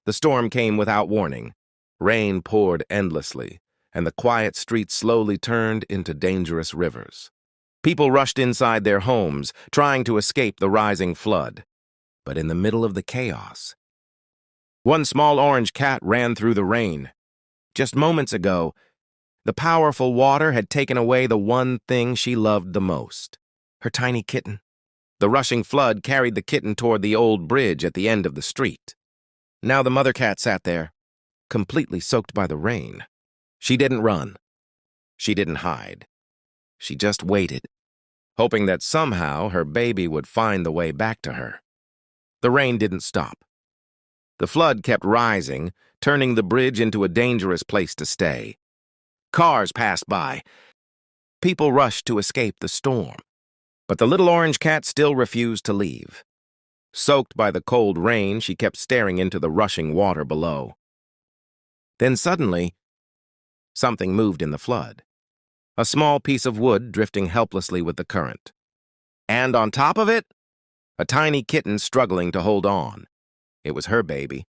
The storm came without warning. Rain poured endlessly, and the quiet streets slowly turned into dangerous rivers. People rushed inside their homes, trying to escape the rising flood. But in the middle of the chaos, one small orange cat ran through the rain. Just moments ago, the powerful water had taken away the one thing she loved the most, her tiny kitten. The rushing flood carried the kitten toward the old bridge at the end of the street. Now the mother cat sat there, completely soaked by the rain. She didn't run. She didn't hide. She just waited, hoping that somehow her baby would find the way back to her. The rain didn't stop. The flood kept rising, turning the bridge into a dangerous place to stay. Cars passed by. People rushed to escape the storm. But the little orange cat still refused to leave. Soaked by the cold rain, she kept staring into the rushing water below. Then suddenly, something moved in the flood. A small piece of wood drifting helplessly with the current. And on top of it, a tiny kitten struggling to hold on. It was her baby.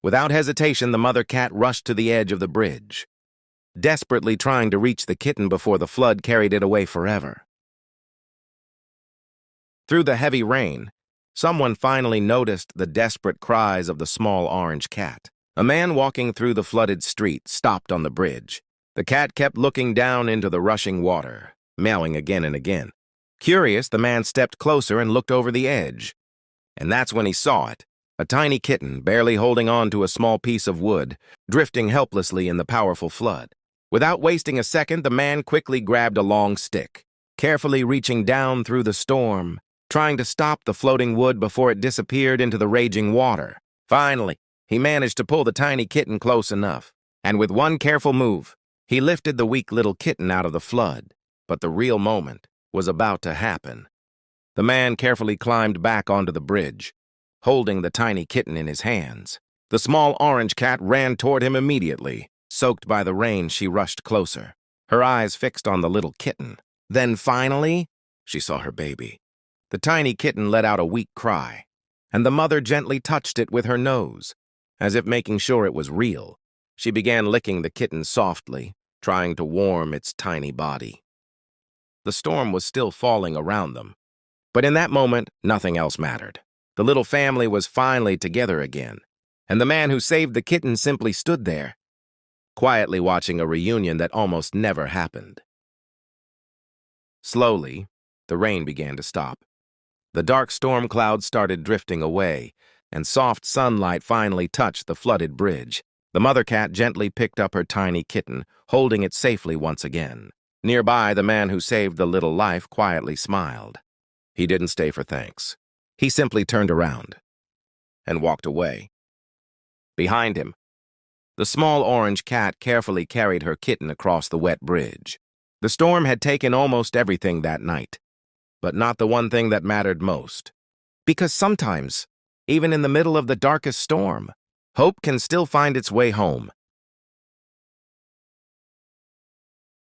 Without hesitation, the mother cat rushed to the edge of the bridge, desperately trying to reach the kitten before the flood carried it away forever. Through the heavy rain, someone finally noticed the desperate cries of the small orange cat. A man walking through the flooded street stopped on the bridge. The cat kept looking down into the rushing water, meowing again and again. Curious, the man stepped closer and looked over the edge. And that's when he saw it, a tiny kitten barely holding on to a small piece of wood, drifting helplessly in the powerful flood. Without wasting a second, the man quickly grabbed a long stick, carefully reaching down through the storm, trying to stop the floating wood before it disappeared into the raging water. Finally, he managed to pull the tiny kitten close enough, and with one careful move, he lifted the weak little kitten out of the flood. But the real moment was about to happen. The man carefully climbed back onto the bridge, holding the tiny kitten in his hands. The small orange cat ran toward him immediately. Soaked by the rain, she rushed closer, her eyes fixed on the little kitten. Then finally, she saw her baby. The tiny kitten let out a weak cry, and the mother gently touched it with her nose, as if making sure it was real. She began licking the kitten softly, trying to warm its tiny body. The storm was still falling around them, but in that moment, nothing else mattered. The little family was finally together again, and the man who saved the kitten simply stood there, quietly watching a reunion that almost never happened. Slowly, the rain began to stop. The dark storm clouds started drifting away, and soft sunlight finally touched the flooded bridge. The mother cat gently picked up her tiny kitten, holding it safely once again. Nearby, the man who saved the little life quietly smiled. He didn't stay for thanks. He simply turned around and walked away. Behind him, the small orange cat carefully carried her kitten across the wet bridge. The storm had taken almost everything that night, but not the one thing that mattered most. Because sometimes, even in the middle of the darkest storm, hope can still find its way home.